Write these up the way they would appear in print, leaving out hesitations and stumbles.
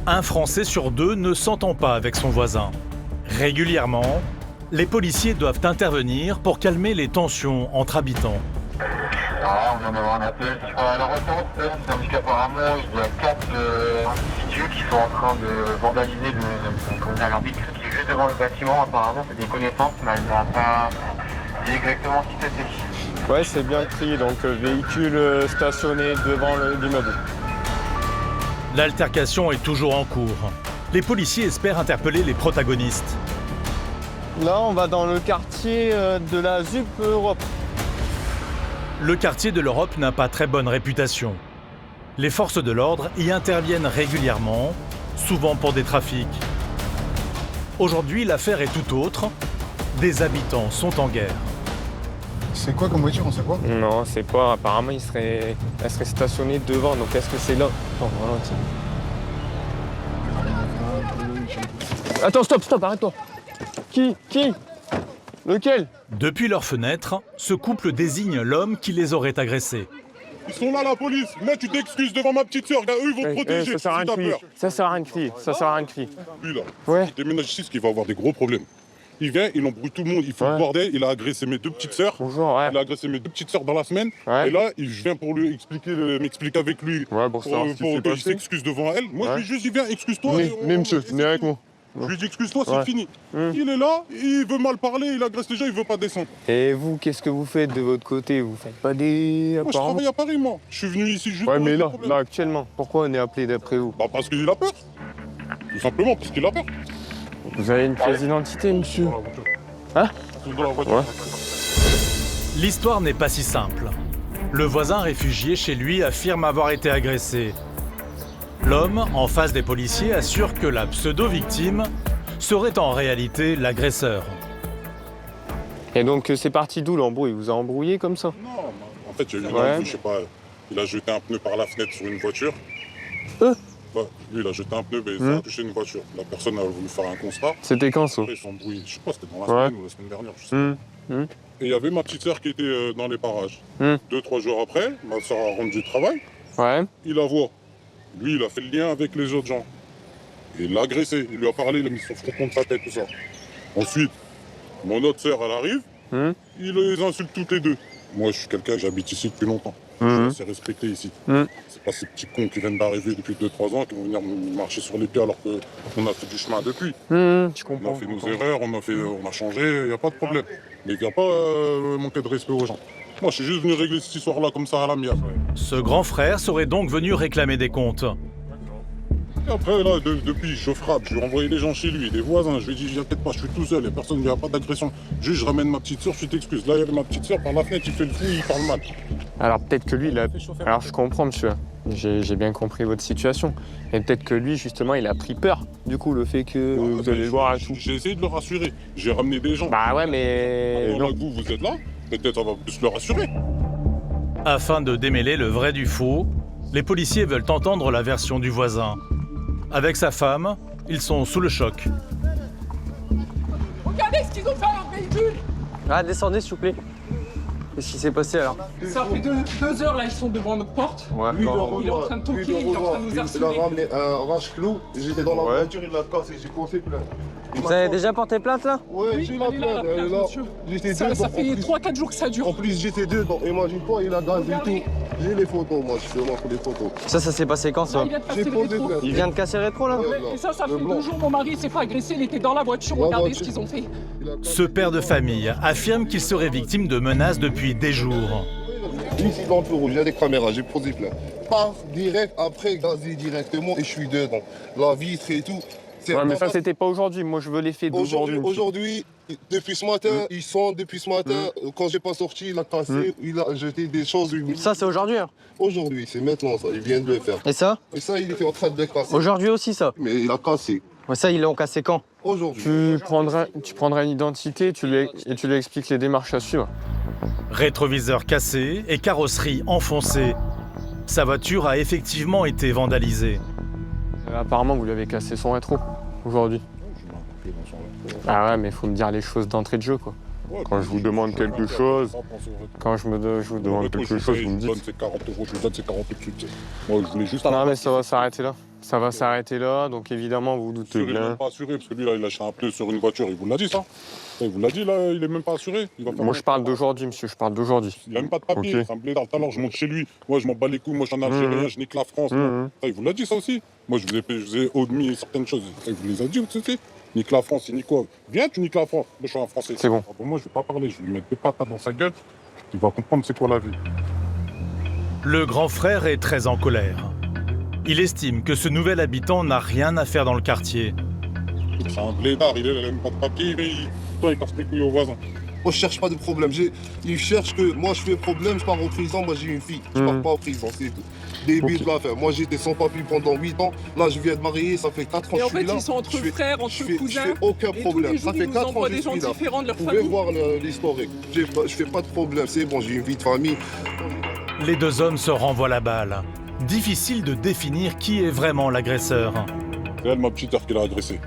Un Français sur deux ne s'entend pas avec son voisin. Régulièrement, les policiers doivent intervenir pour calmer les tensions entre habitants. Alors, on vient d'avoir un appel sur la route, parce qu'apparemment, il y a 4 individus qui sont en train de vandaliser l'arbitre qui est juste devant le bâtiment. Apparemment, c'est des connaissances, mais elle n'a pas dit exactement ce qui c'était. Ouais, c'est bien écrit, donc véhicule stationné devant l'immeuble. L'altercation est toujours en cours. Les policiers espèrent interpeller les protagonistes. Là, on va dans le quartier de la ZUP Europe. Le quartier de l'Europe n'a pas très bonne réputation. Les forces de l'ordre y interviennent régulièrement, souvent pour des trafics. Aujourd'hui, l'affaire est tout autre. Des habitants sont en guerre. C'est quoi comme voiture, on sait quoi? Non, c'est pas. Apparemment, elle serait stationnée devant. Donc, est-ce que c'est là? Non, voilà, tiens. Attends, stop, arrête-toi. Qui? Lequel? Depuis leur fenêtre, ce couple désigne l'homme qui les aurait agressés. Ils sont là, la police. Là, tu t'excuses devant ma petite sœur. Eux, ils vont te protéger. Ça sert à rien de crier. Ça sert à rien de crier. Lui, là, Ouais. il déménage ici, ce qui va avoir des gros problèmes. Il vient, il embrouille tout le monde, il fait le bordel. Il a agressé mes 2 petites sœurs. Bonjour, ouais. Il a agressé mes 2 petites sœurs dans la semaine. Ouais. Et là, je viens pour lui m'expliquer avec lui. Ouais, pour savoir ce qui s'est qu'il passé. s'excuse devant elle. Moi, je lui dis juste, il vient, excuse-toi. Venez, monsieur, venez avec moi. Je lui dis, excuse-toi, c'est fini. Il est là, il veut mal parler, il agresse les gens, il veut pas descendre. Et vous, qu'est-ce que vous faites de votre côté? Vous faites pas des... Moi, je travaille à Paris, moi. Je suis venu ici juste Ouais, pour mais régler là, le problème. actuellement, pourquoi on est appelé d'après vous? Bah, parce qu'il a peur. Tout simplement, parce qu'il a peur. Vous avez une pièce d'identité, monsieur? Hein? Dans la voiture. Ouais. L'histoire n'est pas si simple. Le voisin réfugié chez lui affirme avoir été agressé. L'homme, en face des policiers, assure que la pseudo-victime serait en réalité l'agresseur. Et donc, c'est parti d'où l'embrouille? Il vous a embrouillé comme ça? Non, en fait, j'ai eu une Ouais. embrouille, je sais pas. Il a jeté un pneu par la fenêtre sur une voiture. Ouais, lui, il a jeté un pneu, mais ça a touché une voiture. La personne a voulu faire un constat. C'était quand ça? Après, ils sont embrouillés. Je sais pas, c'était dans la Ouais. semaine ou la semaine dernière, je sais pas. Et il y avait ma petite sœur qui était dans les parages. 2-3 jours après, ma sœur a rendu du travail. Ouais. Il la voit. Lui, il a fait le lien avec les autres gens. Et il l'a agressé. Il lui a parlé, il a mis son front contre sa tête, tout ça. Ensuite, mon autre sœur, elle arrive. Il les insulte toutes les deux. Moi, je suis quelqu'un, j'habite ici depuis longtemps. Je suis assez respecté ici. C'est pas ces petits cons qui viennent d'arriver depuis 2-3 ans qui vont venir me marcher sur les pieds alors qu'on a fait du chemin depuis. Je On comprends. a fait nos erreurs, on a changé, il n'y a pas de problème. Mais il n'y a pas manquer de respect aux gens. Moi, je suis juste venu régler cette histoire-là comme ça à l'amiable. Ce grand frère serait donc venu réclamer des comptes. Et après, là, depuis, je frappe, je lui ai envoyé des gens chez lui, des voisins. Je lui ai dit, t'inquiète pas, je suis tout seul, il n'y a pas d'agression. Juste, je ramène ma petite soeur, tu t'excuses. Là, il y avait ma petite soeur, par la fenêtre, il fait le fou, il parle mal. Alors, peut-être que lui, il a... Alors, je comprends, monsieur. J'ai bien compris votre situation. Et peut-être que lui, justement, il a pris peur. Du coup, le fait que vous allez le voir et tout. J'ai essayé de le rassurer. J'ai ramené des gens. Bah ouais, mais... Alors là, vous êtes là, peut-être ça va plus le rassurer. Afin de démêler le vrai du faux, les policiers veulent entendre la version du voisin. Avec sa femme, ils sont sous le choc. Regardez ce qu'ils ont fait à leur véhicule. Ah, descendez, s'il vous plaît. Qu'est-ce qui s'est passé, alors? Ça fait 2 heures, là, ils sont devant notre porte. Ouais. Il est en train de toquer, il est en train de nous Il a harceler. ramené un range-clou, j'étais dans la Ouais. voiture, il l'a cassé, j'ai cassé plein. Vous avez déjà porté plainte, là? Ouais, Oui, j'ai la elle est là, la plainte, elle est plainte, là. monsieur. J'étais Ça dedans, fait en plus. 3-4 jours que ça dure. En plus, j'étais dedans. Imagine-toi, il a gazé tout. J'ai les photos, moi, je te montre les photos. Ça s'est passé quand, Là, ça? il vient de passer J'ai le posé rétro. plainte. Il vient de casser le rétro, là? Ouais. Et ça fait Le 2 blanc. jours, mon mari s'est fait agresser, il était dans la voiture, La regardez voiture. ce qu'ils ont fait. Il a cassé. Ce père de famille affirme qu'il serait victime de menaces depuis des jours. Ici, dans le feu rouge, il y a des caméras, j'ai posé plainte. Paf, direct, après, gazé directement, et je suis dedans. La vitre et tout. C'est Ouais, mais vraiment- ça, c'était pas aujourd'hui. Moi, je veux les faits d'aujourd'hui. Aujourd'hui, depuis ce matin, ils sont depuis ce matin. Quand j'ai pas sorti, il a cassé, il a jeté des choses. Ça, c'est aujourd'hui, hein? Aujourd'hui, c'est maintenant ça, il vient de le faire. Et ça? Et ça, il était en train de le casser. Aujourd'hui aussi, ça? Mais il a cassé. Ouais, ça, ils l'ont cassé quand? Aujourd'hui. Tu prendras une identité et tu lui expliques les démarches à suivre. Rétroviseur cassé et carrosserie enfoncée. Sa voiture a effectivement été vandalisée. Apparemment, vous lui avez cassé son rétro aujourd'hui. Ah ouais, mais il faut me dire les choses d'entrée de jeu, quoi. Quand je vous demande quelque chose, quand je vous demande quelque chose, vous me dites. Je donne ces 40 euros, je vous donne ces 40 euros. Moi, je voulais juste... Non, mais ça va s'arrêter là. Ça va s'arrêter là, donc évidemment, vous vous doutez Il n'est bien. même pas assuré, parce que lui, là, il lâche un pneu sur une voiture. Il vous l'a dit, ça? Il vous l'a dit, là, il est même pas assuré. Il va faire Moi, je parle d'aujourd'hui, monsieur, je parle d'aujourd'hui. Il n'a même pas de papier, Ok. c'est un blédard. Tout à l'heure, je monte chez lui. Moi, je m'en bats les couilles. Moi, je suis en Algérien, je nique la France. moi. Ça, il vous l'a dit, ça aussi? Moi, je vous ai admis certaines choses. Ça, il vous les a dit aussi? Nique la France, il nique quoi? Viens, tu niques la France. Moi, je suis un Français. C'est bon. Ah, bon, moi, je vais pas parler. Je vais lui mettre des patates dans sa gueule. Il va comprendre c'est quoi la vie. Le grand frère est très en colère. Il estime que ce nouvel habitant n'a rien à faire dans le quartier. C'est un blédard, il n'a même pas de papier, mais il casse les couilles aux voisins. Moi, je cherche pas de problème. Ils cherchent que moi, je fais problème, je pars en prison. Moi, j'ai une fille. Je pars pas en prison, c'est tout. Débile de l'affaire. Moi, j'étais sans papier pendant 8 ans. Là, je viens de marier, ça fait 4 ans que Et je en suis fait, là. ils sont entre Je fais- frères, entre je fais cousins. aucun Et tous problème. les Ça jours, fait ils nous 4 ans envoient que je des gens suis là. différents de leur Vous pouvez famille. voir l'historique. Je fais pas de problème. C'est bon, j'ai une vie de famille. Les deux hommes se renvoient la balle. Difficile de définir qui est vraiment l'agresseur. C'est elle, ma petite sœur, qui l'a agressé.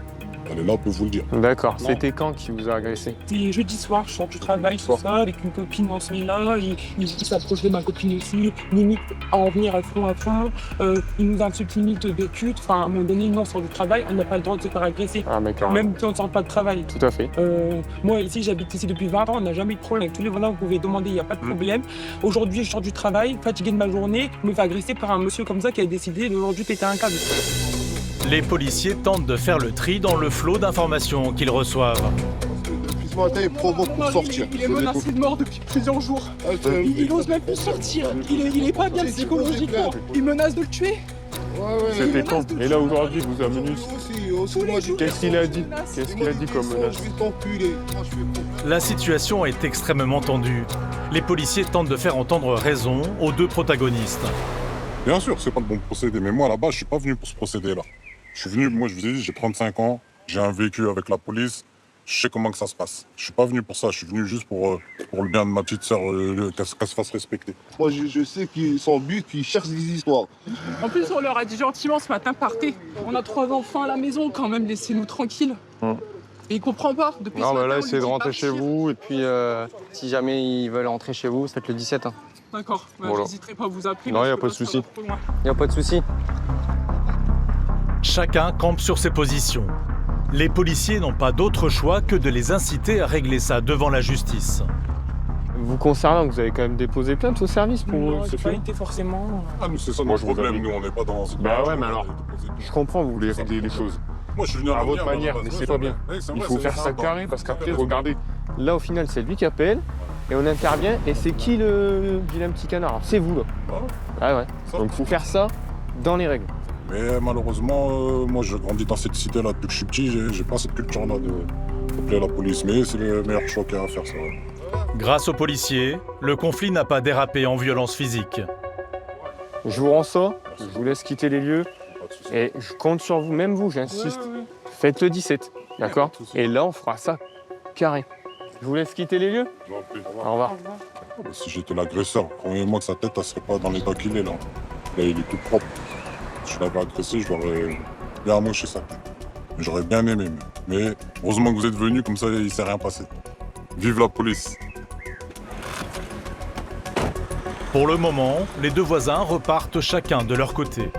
Elle est là, peut vous le dire. D'accord, c'était quand qui vous a agressé? C'était jeudi soir, je sors du travail, tout ça, avec une copine dans ce là il s'approche de ma copine aussi, limite à en venir à fond. Il nous insulte limite de cul. Enfin, à un moment donné, nous on sort du travail, on n'a pas le droit de se faire agresser. Ah, mais carrément. Même si on ne sort pas de travail. Tout à fait. Moi ici, j'habite ici depuis 20 ans, on n'a jamais eu de problème. Avec tous les voisins, vous pouvez demander, il n'y a pas de problème. Aujourd'hui, je sors du travail, fatigué de ma journée, je me fais agresser par un monsieur comme ça qui a décidé d'aujourd'hui péter un câble. Les policiers tentent de faire le tri dans le flot d'informations qu'ils reçoivent. Depuis ce matin, il provoque pour sortir. Il est menacé de mort depuis plusieurs jours. Il ose même plus sortir. Il est pas bien psychologiquement. Il menace de le tuer. C'était quand? Et là, aujourd'hui, vous amenez. Qu'est-ce qu'il a dit? Qu'est-ce qu'il a dit comme menace? Je vais t'enculer. Moi, je fais problème. La situation est extrêmement tendue. Les policiers tentent de faire entendre raison aux deux protagonistes. Bien sûr, c'est pas le bon procédé, mais moi, là-bas, je suis pas venu pour ce procédé-là. Je suis venu, moi, je vous ai dit, j'ai 35 ans, j'ai un vécu avec la police, je sais comment que ça se passe. Je suis pas venu pour ça, je suis venu juste pour le bien de ma petite sœur, qu'elle se fasse respecter. Moi, je sais qu'ils sont but, qu'ils cherchent des histoires. En plus, on leur a dit gentiment ce matin, partez. On a 3 enfants à la maison, quand même, laissez-nous tranquilles. Et il comprend pas. Depuis Non, ce bah matin, là, on essayez lui de dit rentrer chez partir. vous, et puis si jamais ils veulent rentrer chez vous, c'est le 17. Hein. D'accord, Voilà. j'hésiterai pas à vous appeler. Non, parce y a que pas là, de ça souci. va trop loin. Y a pas de souci. Chacun campe sur ses positions. Les policiers n'ont pas d'autre choix que de les inciter à régler ça devant la justice. Vous concernant, vous avez quand même déposé plainte au service pour... Non, c'est j'ai pas fait été forcément. Ah, mais c'est ça Moi, notre je vous problème, avoue. nous, on n'est pas dans... Bah ouais, mais alors, Je comprends, vous voulez régler les choses. Moi, je suis venu À la votre manière, mais c'est pas bien. Il faut faire ça carré, parce qu'après, regardez, là, au final, c'est lui qui appelle, et on intervient, et c'est qui le vilain petit canard? Alors, c'est vous, là. Ah ouais. Donc, il faut faire ça dans les règles. Mais malheureusement, moi, je grandis dans cette cité-là depuis que je suis petit, j'ai pas cette culture-là d'appeler la police. Mais c'est le meilleur choix qu'il y a à faire, ça. Grâce aux policiers, le conflit n'a pas dérapé en violence physique. Je vous rends ça, je vous laisse quitter les lieux, Pas de souci. et je compte sur vous, même vous, j'insiste. Ouais. Faites le 17, d'accord? Pas de souci. Et là, on fera ça carré. Je vous laisse quitter les lieux. Je vous en prie. Au revoir. Si j'étais l'agresseur, croyez-moi que sa tête, elle serait pas dans l'état qu'il est, là. Là, il est tout propre. Si je l'avais agressé, je l'aurais bien amoché sa tête. J'aurais bien aimé, mais heureusement que vous êtes venus, comme ça, il s'est rien passé. Vive la police! Pour le moment, les deux voisins repartent chacun de leur côté.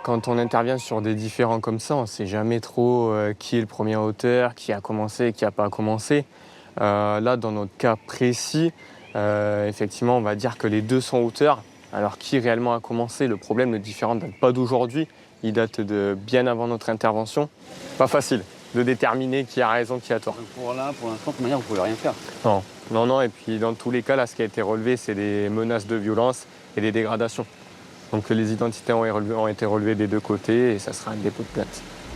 Quand on intervient sur des différends comme ça, on ne sait jamais trop qui est le premier auteur, qui a commencé, qui n'a pas commencé. Là, dans notre cas précis, effectivement, on va dire que les deux sont auteurs. Alors, qui réellement a commencé? Le problème, le différend ne date pas d'aujourd'hui. Il date de bien avant notre intervention. Pas facile de déterminer qui a raison, qui a tort. Pour l'instant, de toute manière, vous ne pouvez rien faire. Non. Et puis, dans tous les cas, là, ce qui a été relevé, c'est des menaces de violence et des dégradations. Donc, les identités ont été relevées des deux côtés et ça sera un dépôt de plainte.